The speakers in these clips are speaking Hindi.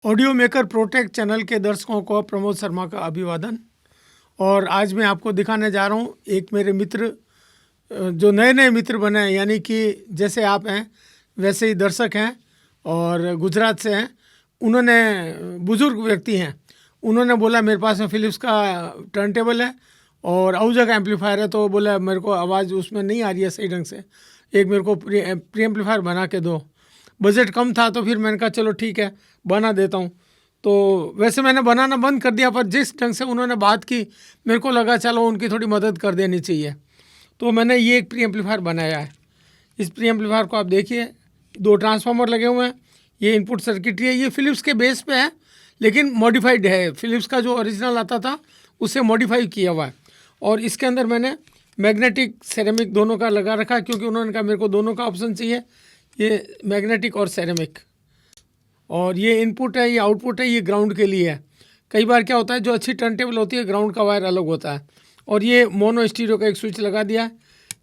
ऑडियो मेकर प्रोटेक्ट चैनल के दर्शकों को प्रमोद शर्मा का अभिवादन। और आज मैं आपको दिखाने जा रहा हूँ एक मेरे मित्र जो नए नए मित्र बने हैं, यानी कि जैसे आप हैं वैसे ही दर्शक हैं और गुजरात से हैं। उन्होंने बुज़ुर्ग व्यक्ति हैं, उन्होंने बोला मेरे पास में फ़िलिप्स का टर्न टेबल है और आउजा का एम्पलीफायर है, तो बोला मेरे को आवाज़ उसमें नहीं आ रही है सही ढंग से, एक मेरे को प्री एम्पलीफायर बना के दो। बजट कम था तो फिर मैंने कहा चलो ठीक है बना देता हूँ। तो वैसे मैंने बनाना बंद कर दिया, पर जिस ढंग से उन्होंने बात की मेरे को लगा चलो उनकी थोड़ी मदद कर देनी चाहिए। तो मैंने ये एक प्री एम्पलीफायर बनाया है। इस प्री एम्पलीफायर को आप देखिए, दो ट्रांसफार्मर लगे हुए हैं, ये इनपुट सर्किटरी है। ये फ़िलिप्स के बेस पे है लेकिन मॉडिफाइड है, फ़िलिप्स का जो ओरिजिनल आता था उससे मॉडिफाई किया हुआ है। और इसके अंदर मैंने मैग्नेटिक सेरेमिक दोनों का लगा रखा है, क्योंकि उन्होंने कहा मेरे को दोनों का ऑप्शन चाहिए, ये मैग्नेटिक और सेरेमिक। और ये इनपुट है, ये आउटपुट है, ये ग्राउंड के लिए है। कई बार क्या होता है, जो अच्छी टर्न टेबल होती है ग्राउंड का वायर अलग होता है। और ये मोनो स्टीरियो का एक स्विच लगा दिया है,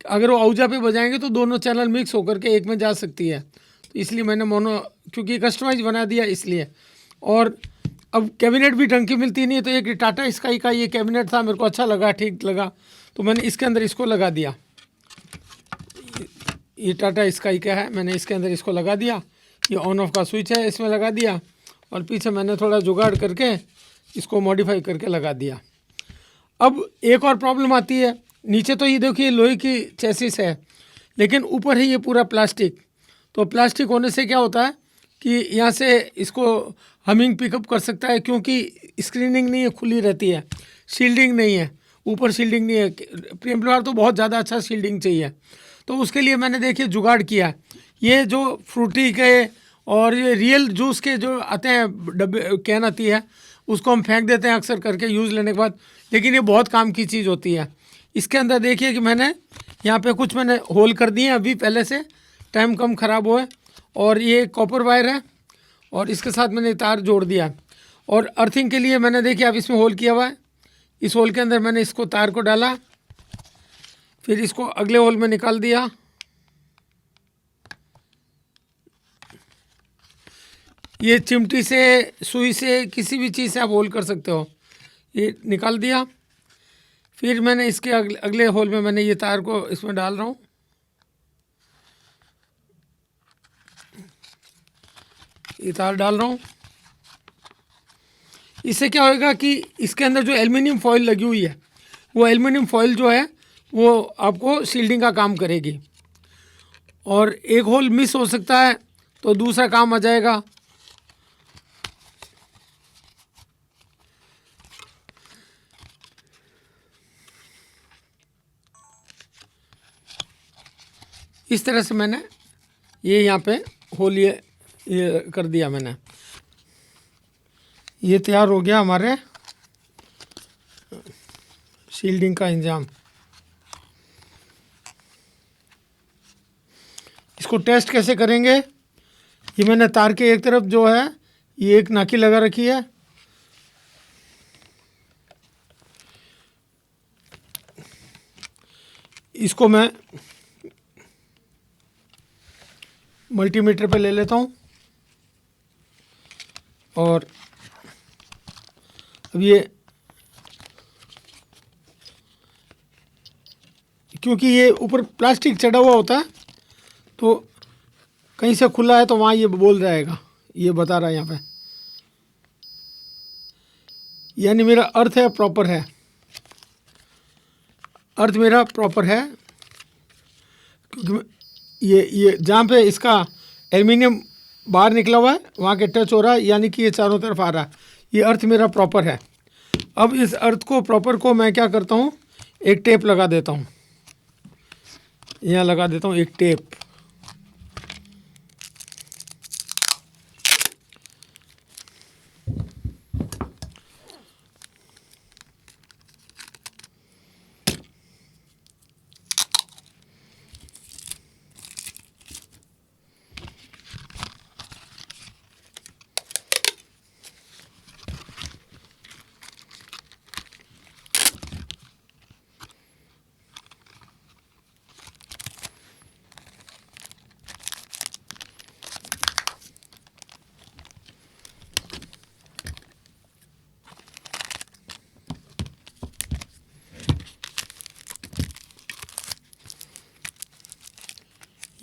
अगर वो आउजा पे बजाएंगे तो दोनों चैनल मिक्स होकर के एक में जा सकती है। तो इसलिए मैंने मोनो, क्योंकि कस्टमाइज बना दिया इसलिए। और अब कैबिनेट भी ढंग की मिलती नहीं है, तो एक टाटा स्काई का ये कैबिनेट था, मेरे को अच्छा लगा, ठीक लगा, तो मैंने इसके अंदर इसको लगा दिया। ये टाटा स्काई का है, मैंने इसके अंदर इसको लगा दिया। ये ऑन ऑफ का स्विच है, इसमें लगा दिया। और पीछे मैंने थोड़ा जुगाड़ करके इसको मॉडिफाई करके लगा दिया। अब एक और प्रॉब्लम आती है, नीचे तो ये देखिए लोहे की चेसिस है, लेकिन ऊपर है ये पूरा प्लास्टिक। तो प्लास्टिक होने से क्या होता है कि यहाँ से इसको हमिंग पिकअप कर सकता है, क्योंकि स्क्रीनिंग नहीं है, खुली रहती है, शील्डिंग नहीं है, ऊपर शील्डिंग नहीं है। प्री एम्पलीफायर तो बहुत ज़्यादा अच्छा शील्डिंग चाहिए। तो उसके लिए मैंने देखिए जुगाड़ किया। ये जो फ्रूटी के और ये रियल जूस के जो आते हैं डब्बे, कैन आती है, उसको हम फेंक देते हैं अक्सर करके यूज़ लेने के बाद, लेकिन ये बहुत काम की चीज़ होती है। इसके अंदर देखिए कि मैंने यहाँ पे कुछ मैंने होल कर दिए अभी पहले से, टाइम कम ख़राब हुआ। और ये कॉपर वायर है और इसके साथ मैंने तार जोड़ दिया। और अर्थिंग के लिए मैंने देखिए अब इसमें होल किया हुआ है, इस होल के अंदर मैंने इसको तार को डाला, फिर इसको अगले होल में निकाल दिया। ये चिमटी से, सुई से, किसी भी चीज़ से आप होल कर सकते हो। ये निकाल दिया, फिर मैंने इसके अगले होल में मैंने ये तार को इसमें डाल रहा हूँ। ये तार डाल रहा हूँ, इससे क्या होएगा कि इसके अंदर जो एल्युमिनियम फॉइल लगी हुई है, वो एल्युमिनियम फॉइल जो है वो आपको शील्डिंग का काम करेगी। और एक होल मिस हो सकता है तो दूसरा काम आ जाएगा। इस तरह से मैंने ये यहाँ पे होल ये कर दिया मैंने। ये तैयार हो गया हमारे शील्डिंग का इंजाम। इसको टेस्ट कैसे करेंगे, ये मैंने तार के एक तरफ जो है ये एक नाकी लगा रखी है, इसको मैं मल्टीमीटर पे ले लेता हूँ। और अब ये, क्योंकि ये ऊपर प्लास्टिक चढ़ा हुआ होता है तो कहीं से खुला है तो वहाँ ये बोल जाएगा, ये बता रहा है यहाँ पे, यानी मेरा अर्थ है प्रॉपर है, अर्थ मेरा प्रॉपर है। क्योंकि ये जहाँ पे इसका एल्युमिनियम बाहर निकला हुआ है वहाँ के टच हो रहा है, यानी कि ये चारों तरफ आ रहा है, ये अर्थ मेरा प्रॉपर है। अब इस अर्थ को प्रॉपर को मैं क्या करता हूँ, एक टेप लगा देता हूँ, यहाँ लगा देता हूँ एक टेप।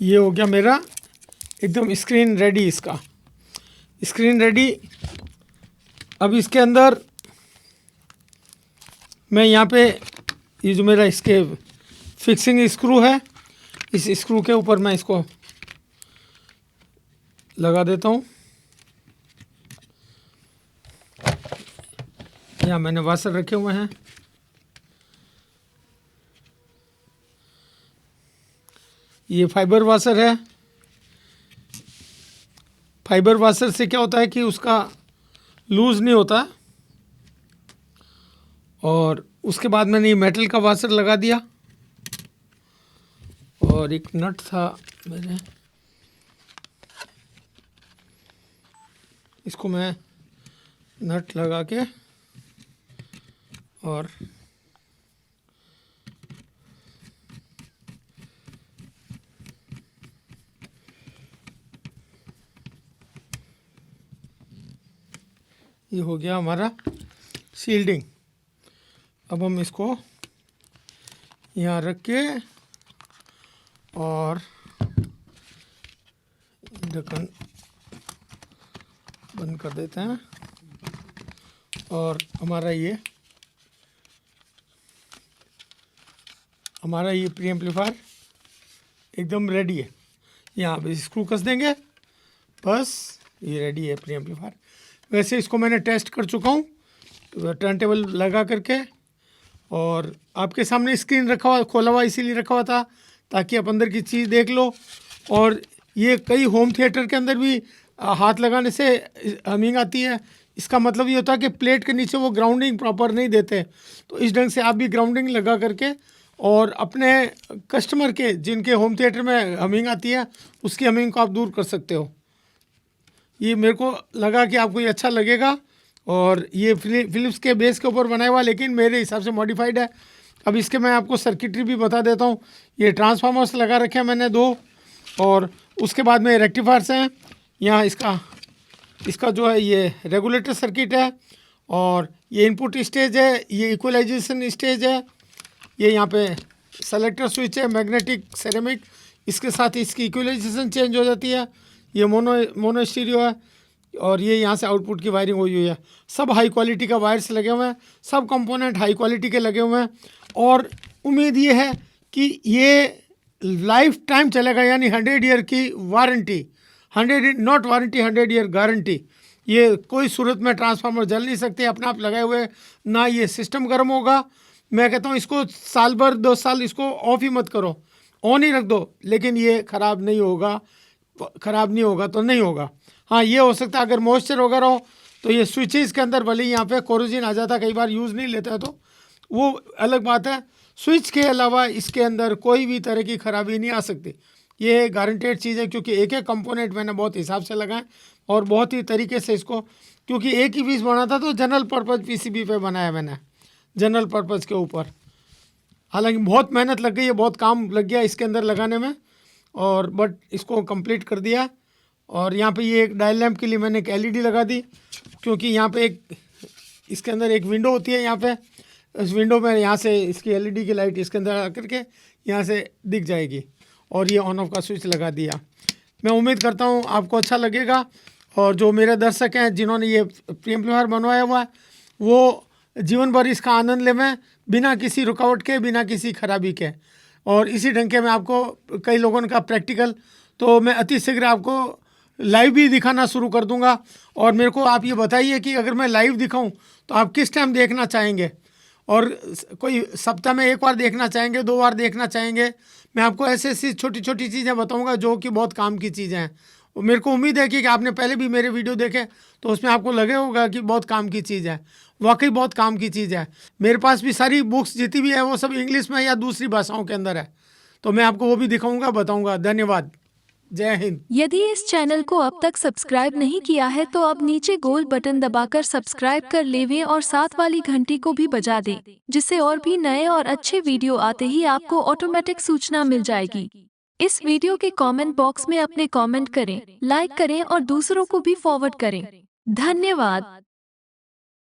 ये हो गया मेरा एकदम स्क्रीन रेडी, इसका स्क्रीन रेडी। अब इसके अंदर मैं यहाँ पे ये जो मेरा इसके फिक्सिंग स्क्रू है, इस स्क्रू के ऊपर मैं इसको लगा देता हूँ। यहाँ मैंने वाशर रखे हुए हैं। ये फाइबर वाशर है। फाइबर वाशर से क्या होता है कि उसका लूज़ नहीं होता। और उसके बाद मैंने ये मेटल का वाशर लगा दिया। और एक नट था मेरे, इसको मैं नट लगा के और ये हो गया हमारा शील्डिंग। अब हम इसको यहाँ रख के और ढक्कन बंद कर देते हैं। और हमारा ये प्री एम्पलीफायर एकदम रेडी है। यहाँ पे स्क्रू कस देंगे, बस ये रेडी है प्री एम्पलीफायर। वैसे इसको मैंने टेस्ट कर चुका हूँ टर्न टेबल लगा करके, और आपके सामने स्क्रीन रखा हुआ खोला हुआ इसीलिए रखा हुआ था ताकि आप अंदर की चीज़ देख लो। और ये कई होम थिएटर के अंदर भी हाथ लगाने से हमिंग आती है। इसका मतलब ये होता है कि प्लेट के नीचे वो ग्राउंडिंग प्रॉपर नहीं देते। तो इस ढंग से आप भी ग्राउंडिंग लगा करके और अपने कस्टमर के जिनके होम थिएटर में हमिंग आती है उसकी हमिंग को आप दूर कर सकते हो। ये मेरे को लगा कि आपको ये अच्छा लगेगा। और ये फिलिप्स के बेस के ऊपर बनाया हुआ, लेकिन मेरे हिसाब से मॉडिफाइड है। अब इसके मैं आपको सर्किटरी भी बता देता हूँ। ये ट्रांसफार्मर्स लगा रखे हैं मैंने 2, और उसके बाद में रेक्टिफायर्स हैं। यहाँ इसका जो है ये रेगुलेटर सर्किट है, और ये इनपुट स्टेज है, ये इक्वलाइजेशन स्टेज है, ये यहाँ पे सेलेक्टर स्विच है मैग्नेटिक सेरेमिक, इसके साथ इसकी इक्वलाइजेशन चेंज हो जाती है। ये मोनो स्टीरियो है, और ये यहाँ से आउटपुट की वायरिंग हुई है। सब हाई क्वालिटी का वायर्स लगे हुए हैं, सब कंपोनेंट हाई क्वालिटी के लगे हुए हैं। और उम्मीद ये है कि ये लाइफ टाइम चलेगा, यानी 100 ईयर की warranty, 100 not warranty, 100 year guarantee. ये कोई सूरत में ट्रांसफार्मर जल नहीं सकते अपने आप लगाए हुए, ना ये सिस्टम गर्म होगा। मैं कहता हूँ इसको साल भर 2 साल इसको ऑफ ही मत करो, ऑन ही रख दो, लेकिन ये ख़राब नहीं होगा। ख़राब नहीं होगा तो नहीं होगा। हाँ, ये हो सकता है अगर मॉइस्चर वगैरह हो तो ये स्विचेस के अंदर भले यहाँ पे कोरोजिन आ जाता है, कई बार यूज़ नहीं लेते हैं तो वो अलग बात है। स्विच के अलावा इसके अंदर कोई भी तरह की ख़राबी नहीं आ सकती। ये गारंटेड चीज़ है, क्योंकि एक एक कंपोनेंट मैंने बहुत हिसाब से लगाए और बहुत ही तरीके से इसको, क्योंकि एक ही पीस बना था तो जनरल पर्पज़ पीसीबी पे बनाया मैंने, जनरल पर्पज़ के ऊपर। हालांकि बहुत मेहनत लग गई है, बहुत काम लग गया इसके अंदर लगाने में, और बट इसको कंप्लीट कर दिया। और यहाँ पे ये एक डायल लैंप के लिए मैंने एक एलईडी लगा दी, क्योंकि यहाँ पे एक इसके अंदर एक विंडो होती है। यहाँ पे इस विंडो में यहाँ से इसकी एलईडी की लाइट इसके अंदर आकर के यहाँ से दिख जाएगी। और ये ऑन ऑफ का स्विच लगा दिया। मैं उम्मीद करता हूँ आपको अच्छा लगेगा, और जो मेरे दर्शक हैं जिन्होंने ये प्री एम्पलीफायर बनवाया हुआ है वो जीवन भर इसका आनंद ले में, बिना किसी रुकावट के, बिना किसी खराबी के। और इसी ढंग के मैं आपको कई लोगों का प्रैक्टिकल, तो मैं अति शीघ्र आपको लाइव भी दिखाना शुरू कर दूंगा। और मेरे को आप ये बताइए कि अगर मैं लाइव दिखाऊं तो आप किस टाइम देखना चाहेंगे, और कोई सप्ताह में 1 बार देखना चाहेंगे, 2 बार देखना चाहेंगे। मैं आपको ऐसी ऐसी छोटी छोटी चीज़ें बताऊंगा जो कि बहुत काम की चीज़ें हैं। और मेरे को उम्मीद है कि आपने पहले भी मेरे वीडियो देखे तो उसमें आपको लगे होगा कि बहुत काम की चीज़ है, वाकई बहुत काम की चीज़ है। मेरे पास भी सारी बुक्स जितनी भी है वो सब इंग्लिश में या दूसरी भाषाओं के अंदर है, तो मैं आपको वो भी दिखाऊंगा, बताऊंगा। धन्यवाद, जय हिंद। यदि इस चैनल को अब तक सब्सक्राइब नहीं किया है तो अब नीचे गोल बटन दबाकर सब्सक्राइब कर लेवें और साथ वाली घंटी को भी बजा दें, जिससे और भी नए और अच्छे वीडियो आते ही आपको ऑटोमेटिक सूचना मिल जाएगी। इस वीडियो के कमेंट बॉक्स में अपने कमेंट करें, लाइक करें और दूसरों को भी फॉरवर्ड करें। धन्यवाद।